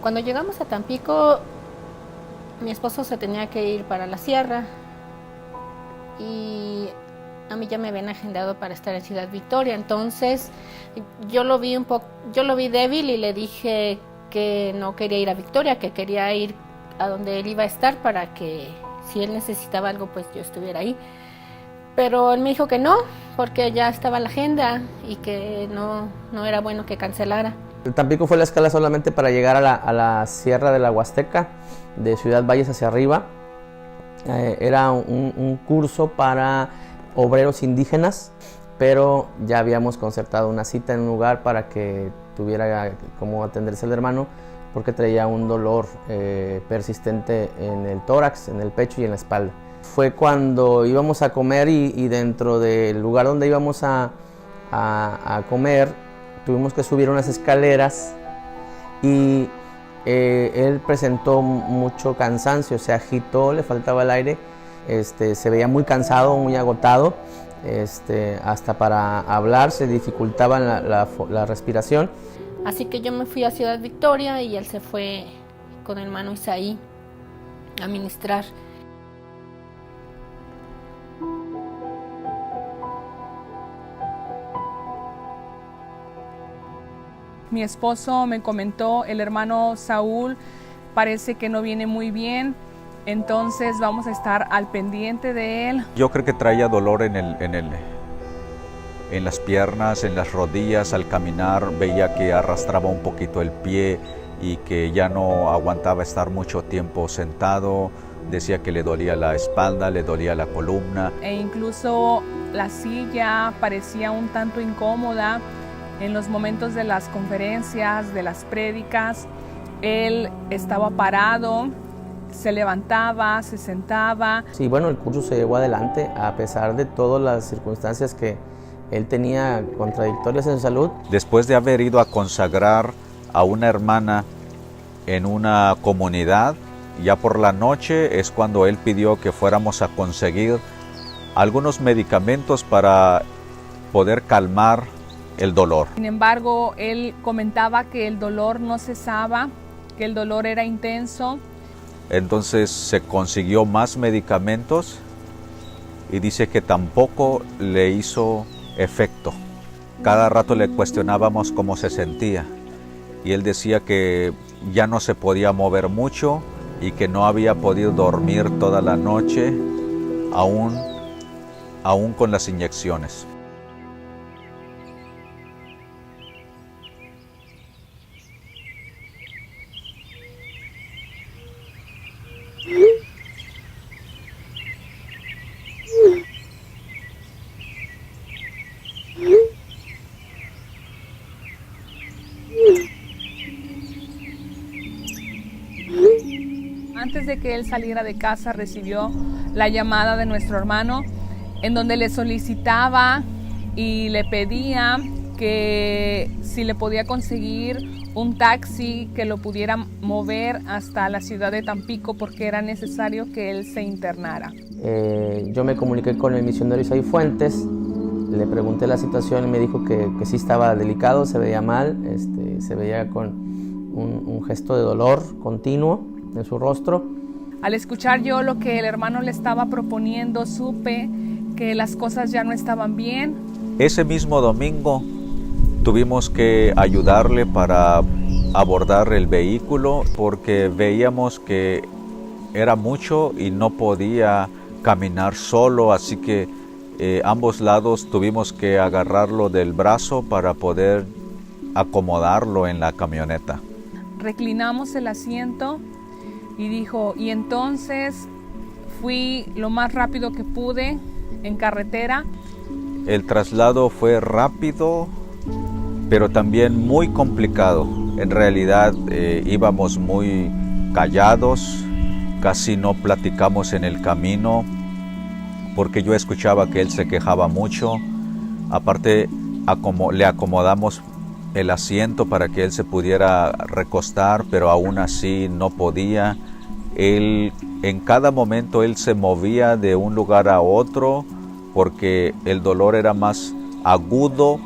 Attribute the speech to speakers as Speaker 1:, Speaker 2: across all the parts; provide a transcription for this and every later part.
Speaker 1: Cuando llegamos a Tampico, mi esposo se tenía que ir para la sierra y a mí ya me habían agendado para estar en Ciudad Victoria. Entonces yo lo vi débil y le dije que no quería ir a Victoria, que quería ir a donde él iba a estar para que si él necesitaba algo pues yo estuviera ahí. Pero él me dijo que no, porque ya estaba la agenda y que no era bueno que cancelara.
Speaker 2: Tampico fue la escala solamente para llegar a la Sierra de la Huasteca, de Ciudad Valles hacia arriba. Era un curso para obreros indígenas, pero ya habíamos concertado una cita en un lugar para que tuviera cómo atenderse el hermano, porque traía un dolor persistente en el tórax, en el pecho y en la espalda. Fue cuando íbamos a comer y dentro del lugar donde íbamos a comer tuvimos que subir unas escaleras y él presentó mucho cansancio, se agitó, le faltaba el aire, se veía muy cansado, muy agotado, hasta para hablar se dificultaba la respiración.
Speaker 1: Así que yo me fui a Ciudad Victoria y él se fue con el hermano Isaí a ministrar.
Speaker 3: Mi esposo me comentó, el hermano Saúl parece que no viene muy bien, entonces vamos a estar al pendiente de él.
Speaker 4: Yo creo que traía dolor en las piernas, en las rodillas. Al caminar veía que arrastraba un poquito el pie y que ya no aguantaba estar mucho tiempo sentado. Decía que le dolía la espalda, le dolía la columna.
Speaker 3: E incluso la silla parecía un tanto incómoda. En los momentos de las conferencias, de las prédicas, él estaba parado, se levantaba, se sentaba.
Speaker 2: Sí, bueno, el curso se llevó adelante a pesar de todas las circunstancias que él tenía contradictorias en su salud.
Speaker 4: Después de haber ido a consagrar a una hermana en una comunidad, ya por la noche es cuando él pidió que fuéramos a conseguir algunos medicamentos para poder calmar el dolor.
Speaker 3: Sin embargo, él comentaba que el dolor no cesaba, que el dolor era intenso.
Speaker 4: Entonces se consiguió más medicamentos y dice que tampoco le hizo efecto. Cada rato le cuestionábamos cómo se sentía y él decía que ya no se podía mover mucho y que no había podido dormir toda la noche, aún con las inyecciones.
Speaker 3: Antes de que él saliera de casa recibió la llamada de nuestro hermano en donde le solicitaba y le pedía que si le podía conseguir un taxi que lo pudiera mover hasta la ciudad de Tampico porque era necesario que él se internara.
Speaker 2: Yo me comuniqué con el misionero Isaí Fuentes, le pregunté la situación y me dijo que sí estaba delicado, se veía mal, se veía con un gesto de dolor continuo en su rostro.
Speaker 3: Al escuchar yo lo que el hermano le estaba proponiendo, supe que las cosas ya no estaban bien.
Speaker 4: Ese mismo domingo tuvimos que ayudarle para abordar el vehículo porque veíamos que era mucho y no podía caminar solo, así que ambos lados tuvimos que agarrarlo del brazo para poder acomodarlo en la camioneta.
Speaker 3: Reclinamos el asiento y dijo, y entonces fui lo más rápido que pude en carretera.
Speaker 4: El traslado fue rápido, pero también muy complicado. En realidad íbamos muy callados, casi no platicamos en el camino, porque yo escuchaba que él se quejaba mucho. Aparte, le acomodamos el asiento para que él se pudiera recostar, pero aún así no podía. En cada momento él se movía de un lugar a otro porque el dolor era más agudo.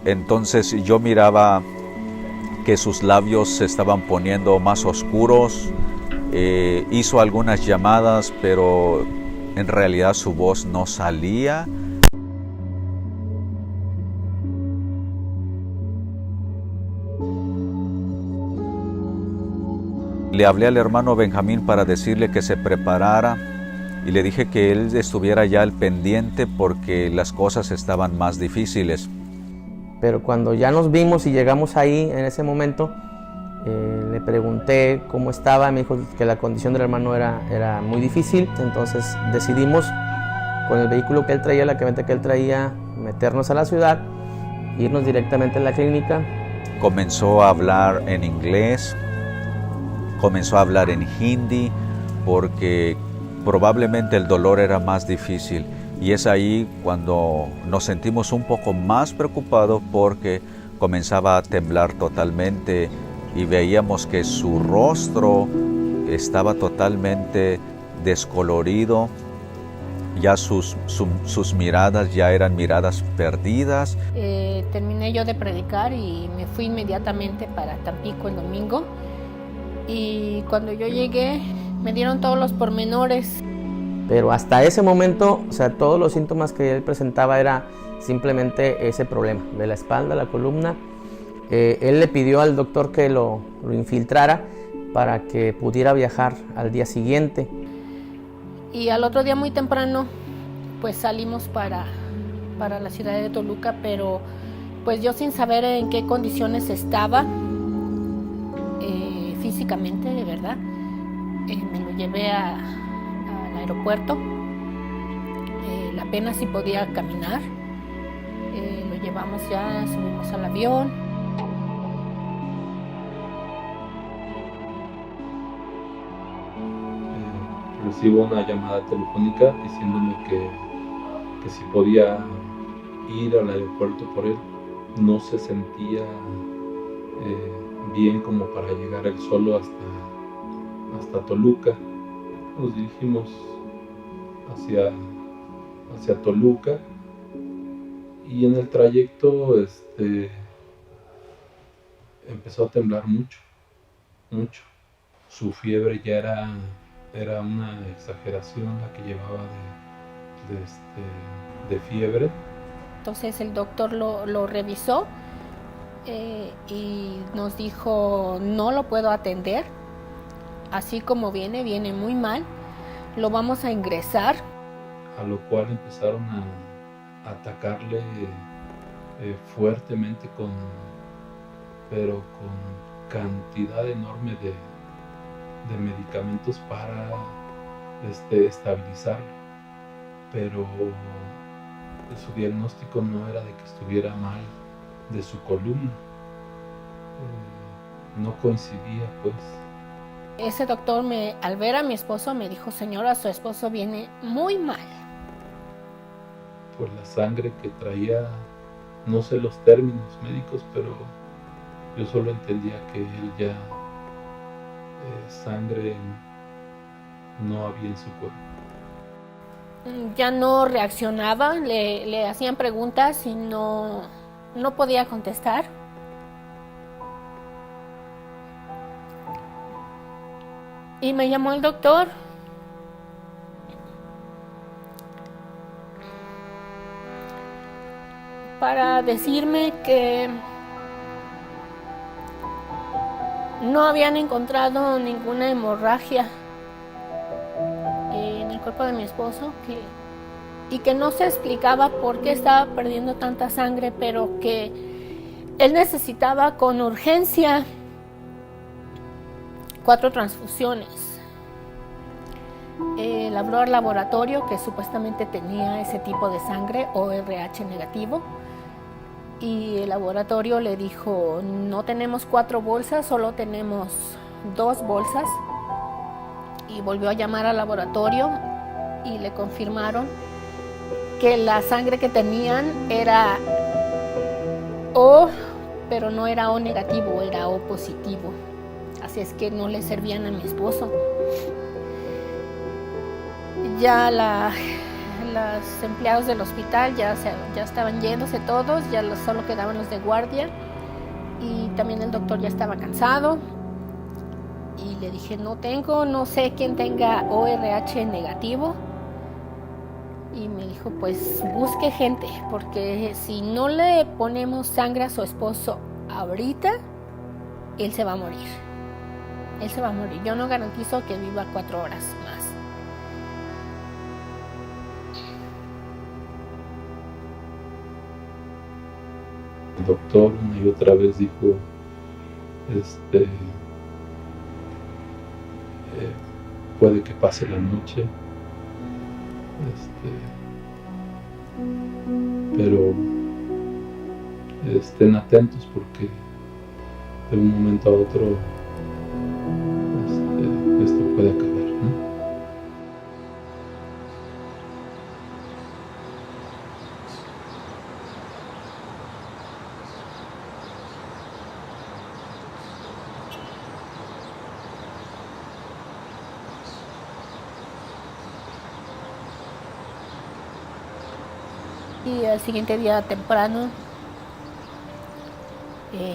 Speaker 4: Entonces yo miraba que sus labios se estaban poniendo más oscuros. Hizo algunas llamadas, pero en realidad su voz no salía. Le hablé al hermano Benjamín para decirle que se preparara y le dije que él estuviera ya al pendiente porque las cosas estaban más difíciles.
Speaker 2: Pero cuando ya nos vimos y llegamos ahí en ese momento, le pregunté cómo estaba, me dijo que la condición del hermano era muy difícil, entonces decidimos con el vehículo que él traía, la camioneta que él traía, meternos a la ciudad, irnos directamente a la clínica.
Speaker 4: Comenzó a hablar en inglés, comenzó a hablar en hindi, porque probablemente el dolor era más difícil. Y es ahí cuando nos sentimos un poco más preocupados porque comenzaba a temblar totalmente y veíamos que su rostro estaba totalmente descolorido. Ya sus miradas ya eran miradas perdidas.
Speaker 1: Terminé yo de predicar y me fui inmediatamente para Tampico el domingo. Y cuando yo llegué me dieron todos los pormenores.
Speaker 2: Pero hasta ese momento, o sea, todos los síntomas que él presentaba era simplemente ese problema de la espalda, la columna. Él le pidió al doctor que lo infiltrara para que pudiera viajar al día siguiente.
Speaker 1: Y al otro día muy temprano, pues salimos para la ciudad de Toluca, pero pues yo sin saber en qué condiciones estaba físicamente, de verdad, me lo llevé al aeropuerto. Apenas si podía caminar, lo llevamos ya, subimos al avión.
Speaker 5: Recibo una llamada telefónica diciéndome que si podía ir al aeropuerto por él. No se sentía bien como para llegar él solo hasta Toluca. Nos dirigimos hacia Toluca y en el trayecto empezó a temblar mucho. Su fiebre ya era una exageración la que llevaba de fiebre.
Speaker 1: Entonces el doctor lo revisó y nos dijo: no lo puedo atender, así como viene muy mal, lo vamos a ingresar.
Speaker 5: A lo cual empezaron a atacarle fuertemente con cantidad enorme de medicamentos para estabilizarlo, pero su diagnóstico no era de que estuviera mal de su columna, no coincidía pues.
Speaker 1: Ese doctor al ver a mi esposo me dijo: señora, su esposo viene muy mal.
Speaker 5: Por la sangre que traía, no sé los términos médicos, pero yo solo entendía que él ya sangre no había en su cuerpo.
Speaker 1: Ya no reaccionaba, le hacían preguntas y no podía contestar. Y me llamó el doctor para decirme que no habían encontrado ninguna hemorragia en el cuerpo de mi esposo y que no se explicaba por qué estaba perdiendo tanta sangre, pero que él necesitaba con urgencia 4 transfusiones. Él habló al laboratorio que supuestamente tenía ese tipo de sangre, ORH negativo, y el laboratorio le dijo: no tenemos 4 bolsas, solo tenemos 2 bolsas. Y volvió a llamar al laboratorio y le confirmaron que la sangre que tenían era O, pero no era O negativo, era O positivo. Así es que no le servían a mi esposo. Ya los empleados del hospital ya estaban yéndose todos, ya solo quedaban los de guardia. y también el doctor ya estaba cansado y le dije no sé quién tenga ORH negativo, y me dijo pues busque gente, porque si no le ponemos sangre a su esposo ahorita, él se va a morir. Yo no garantizo que viva 4 horas más.
Speaker 5: El doctor una y otra vez dijo, puede que pase la noche, pero estén atentos porque de un momento a otro esto puede acabar, ¿no?
Speaker 1: Y al siguiente día temprano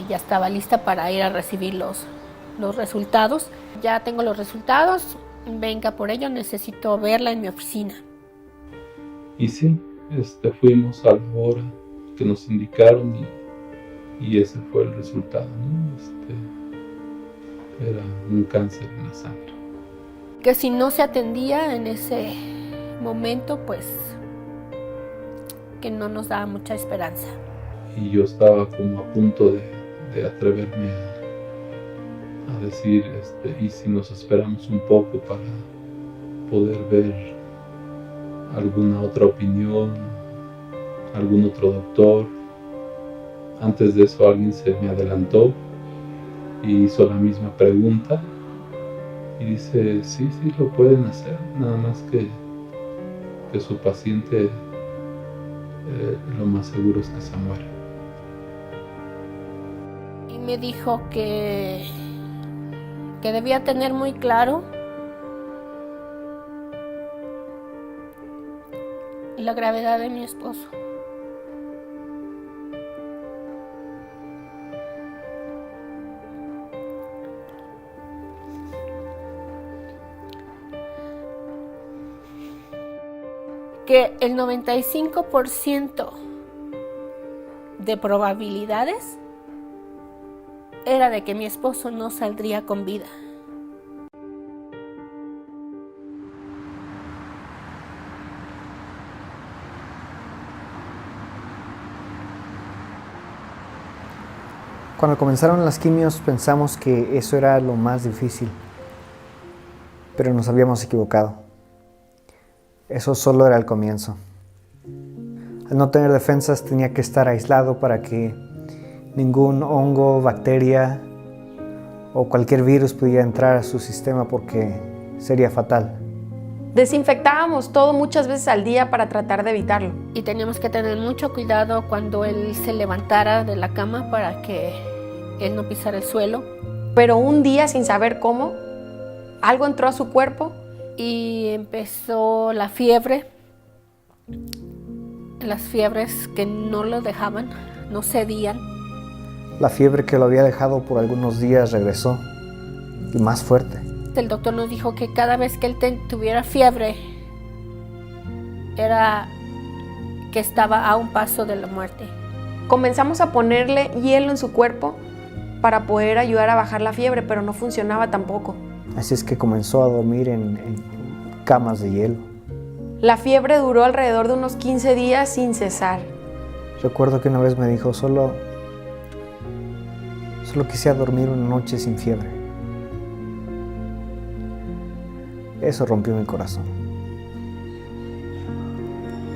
Speaker 1: ya estaba lista para ir a recibir los resultados. Ya tengo los resultados, venga por ello, necesito verla en mi oficina.
Speaker 5: Y sí, fuimos a la hora que nos indicaron y ese fue el resultado, ¿no? Era un cáncer en la sangre.
Speaker 1: Que si no se atendía en ese momento, pues que no nos daba mucha esperanza.
Speaker 5: Y yo estaba como a punto de atreverme a decir, y si nos esperamos un poco para poder ver alguna otra opinión, algún otro doctor. Antes de eso alguien se me adelantó y hizo la misma pregunta y dice, sí, lo pueden hacer, nada más que su paciente lo más seguro es que se muera.
Speaker 1: Y me dijo que debía tener muy claro la gravedad de mi esposo. Que el 95% de probabilidades era de que mi esposo no saldría con vida.
Speaker 6: Cuando comenzaron las quimios pensamos que eso era lo más difícil, pero nos habíamos equivocado. Eso solo era el comienzo. Al no tener defensas tenía que estar aislado para que ningún hongo, bacteria o cualquier virus pudiera entrar a su sistema porque sería fatal.
Speaker 7: Desinfectábamos todo muchas veces al día para tratar de evitarlo.
Speaker 1: Y teníamos que tener mucho cuidado cuando él se levantara de la cama para que él no pisara el suelo.
Speaker 7: Pero un día, sin saber cómo, algo entró a su cuerpo
Speaker 1: y empezó la fiebre. Las fiebres que no lo dejaban, no cedían.
Speaker 6: La fiebre que lo había dejado por algunos días regresó, y más fuerte.
Speaker 1: El doctor nos dijo que cada vez que él tuviera fiebre, era que estaba a un paso de la muerte.
Speaker 7: Comenzamos a ponerle hielo en su cuerpo para poder ayudar a bajar la fiebre, pero no funcionaba tampoco.
Speaker 6: Así es que comenzó a dormir en camas de hielo.
Speaker 7: La fiebre duró alrededor de unos 15 días sin cesar.
Speaker 6: Recuerdo que una vez me dijo, solo quisiera dormir una noche sin fiebre. Eso rompió mi corazón.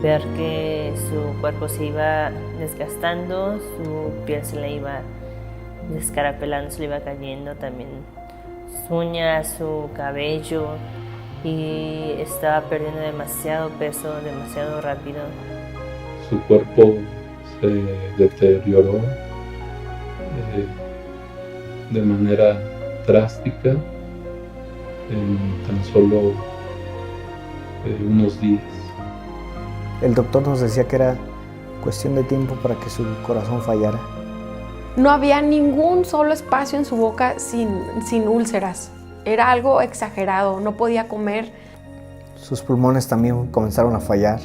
Speaker 8: Ver que su cuerpo se iba desgastando, su piel se le iba descarapelando, se le iba cayendo también sus uñas, su cabello, y estaba perdiendo demasiado peso, demasiado rápido.
Speaker 5: Su cuerpo se deterioró de manera drástica en tan solo unos días.
Speaker 6: El doctor nos decía que era cuestión de tiempo para que su corazón fallara.
Speaker 7: No había ningún solo espacio en su boca sin úlceras. Era algo exagerado, no podía comer.
Speaker 6: Sus pulmones también comenzaron a fallar.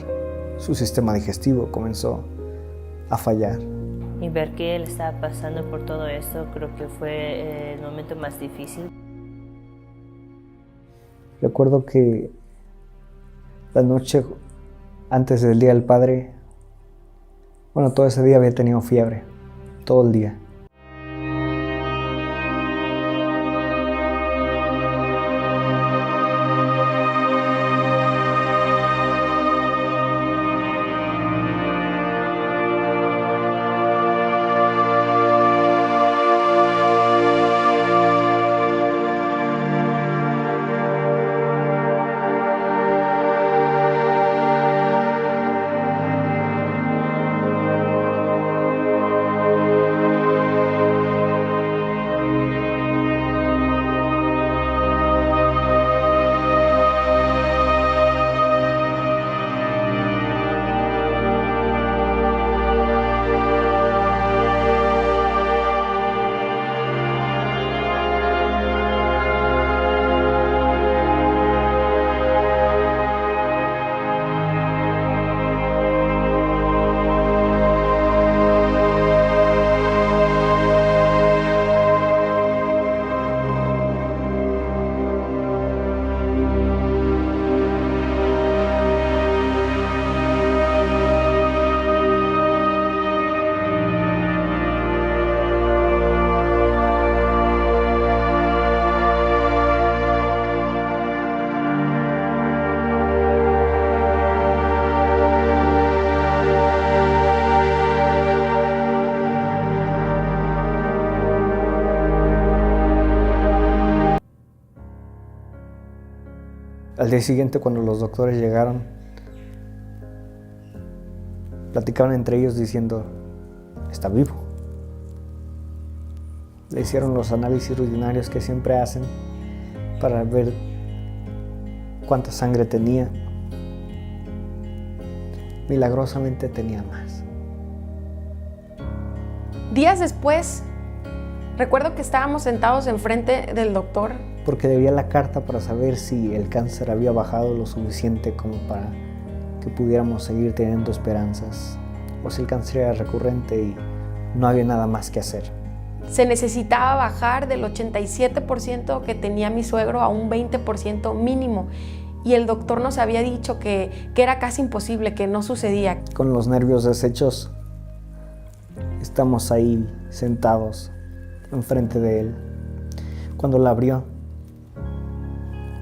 Speaker 6: Su sistema digestivo comenzó a fallar.
Speaker 8: Y ver que él estaba pasando por todo esto, creo que fue el momento más difícil.
Speaker 6: Recuerdo que la noche antes del Día del Padre, todo ese día había tenido fiebre, todo el día. Al día siguiente, cuando los doctores llegaron, platicaban entre ellos diciendo, está vivo. Le hicieron los análisis rutinarios que siempre hacen para ver cuánta sangre tenía. Milagrosamente tenía más.
Speaker 7: Días después, recuerdo que estábamos sentados enfrente del doctor.
Speaker 6: Porque debía la carta para saber si el cáncer había bajado lo suficiente como para que pudiéramos seguir teniendo esperanzas, o si el cáncer era recurrente y no había nada más que hacer.
Speaker 7: Se necesitaba bajar del 87% que tenía mi suegro a un 20% mínimo. Y el doctor nos había dicho que era casi imposible, que no sucedía.
Speaker 6: Con los nervios deshechos, estamos ahí sentados enfrente de él. Cuando la abrió,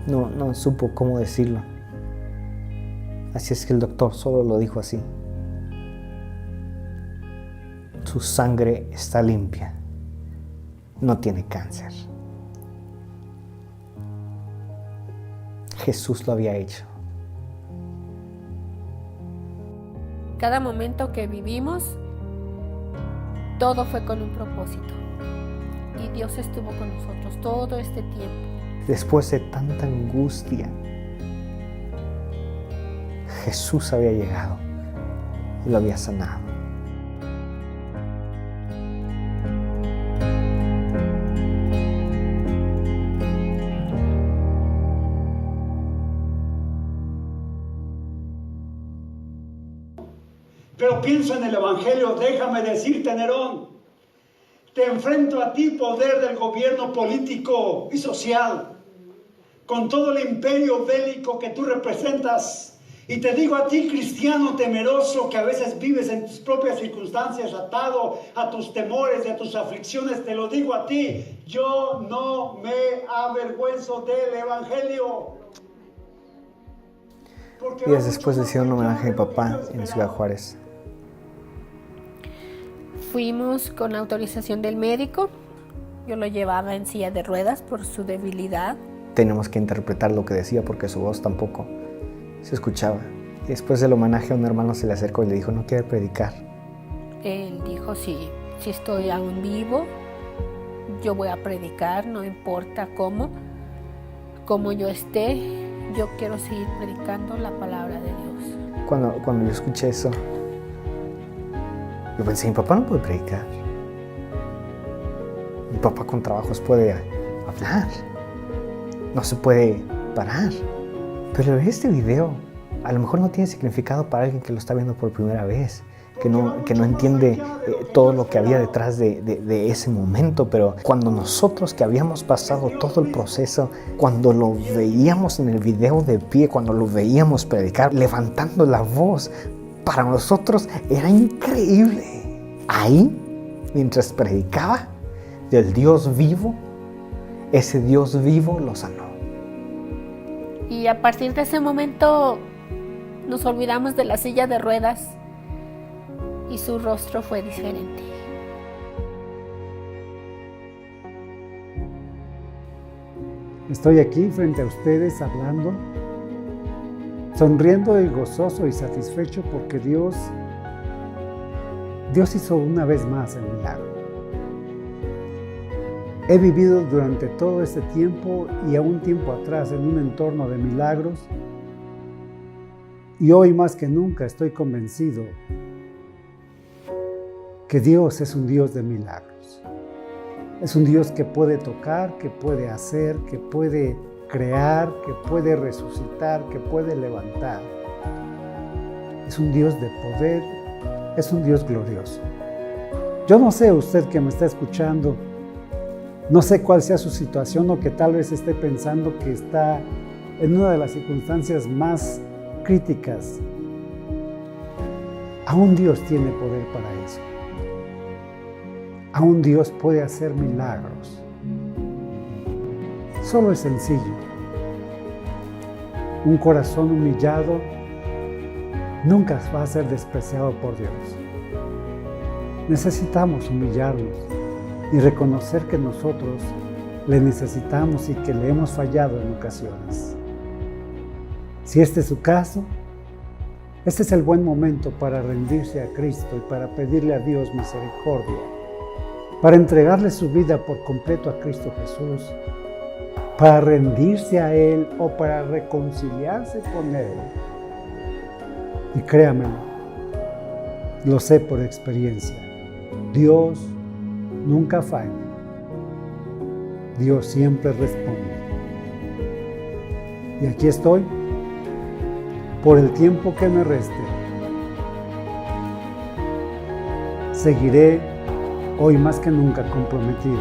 Speaker 6: no supo cómo decirlo. Así es que el doctor solo lo dijo así. Su sangre está limpia. No tiene cáncer. Jesús lo había hecho.
Speaker 1: Cada momento que vivimos, todo fue con un propósito. Y Dios estuvo con nosotros todo este tiempo.
Speaker 6: Después de tanta angustia, Jesús había llegado y lo había sanado.
Speaker 9: Pero pienso en el Evangelio, déjame decirte, Nerón, te enfrento a ti, poder del gobierno político y social, con todo el imperio bélico que tú representas. Y te digo a ti, cristiano temeroso, que a veces vives en tus propias circunstancias, atado a tus temores y a tus aflicciones, te lo digo a ti, yo no me avergüenzo del Evangelio.
Speaker 6: Días después le hicieron un homenaje a mi papá en Ciudad Juárez.
Speaker 1: Fuimos con la autorización del médico. Yo lo llevaba en silla de ruedas por su debilidad.
Speaker 6: Teníamos que interpretar lo que decía porque su voz tampoco se escuchaba. Y después del homenaje a un hermano se le acercó y le dijo, ¿no quiere predicar?
Speaker 1: Él dijo, si estoy aún vivo, yo voy a predicar, no importa cómo yo esté, yo quiero seguir predicando la palabra de Dios.
Speaker 6: Cuando yo escuché eso, yo pensé, mi papá no puede predicar. Mi papá con trabajos puede hablar, no se puede parar. Pero este video a lo mejor no tiene significado para alguien que lo está viendo por primera vez, que no entiende todo lo que había detrás de ese momento. Pero cuando nosotros que habíamos pasado todo el proceso, cuando lo veíamos en el video de pie, cuando lo veíamos predicar, levantando la voz, para nosotros era increíble. Ahí, mientras predicaba del Dios vivo, ese Dios vivo lo sanó.
Speaker 1: Y a partir de ese momento nos olvidamos de la silla de ruedas y su rostro fue diferente.
Speaker 10: Estoy aquí frente a ustedes hablando, sonriendo y gozoso y satisfecho porque Dios hizo una vez más el milagro. He vivido durante todo este tiempo y a un tiempo atrás en un entorno de milagros, y hoy más que nunca estoy convencido que Dios es un Dios de milagros. Es un Dios que puede tocar, que puede hacer, que puede crear, que puede resucitar, que puede levantar. Es un Dios de poder, es un Dios glorioso. Yo no sé, usted que me está escuchando, no sé cuál sea su situación o que tal vez esté pensando que está en una de las circunstancias más críticas. Aún Dios tiene poder para eso. Aún Dios puede hacer milagros. Solo es sencillo. Un corazón humillado nunca va a ser despreciado por Dios. Necesitamos humillarnos y reconocer que nosotros le necesitamos y que le hemos fallado en ocasiones. Si este es su caso, este es el buen momento para rendirse a Cristo y para pedirle a Dios misericordia, para entregarle su vida por completo a Cristo Jesús, para rendirse a Él o para reconciliarse con Él. Y créame, lo sé por experiencia, Dios nunca falla. Dios siempre responde. Y aquí estoy, por el tiempo que me reste. Seguiré hoy más que nunca comprometido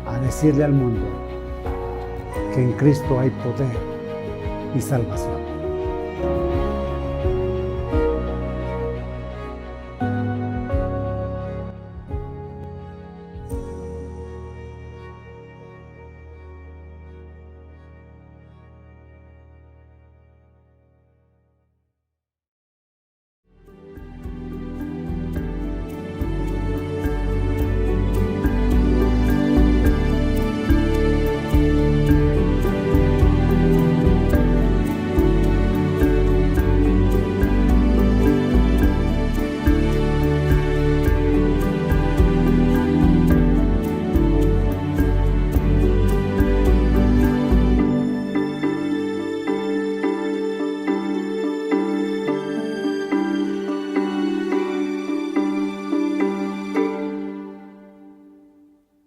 Speaker 10: a decirle al mundo que en Cristo hay poder y salvación.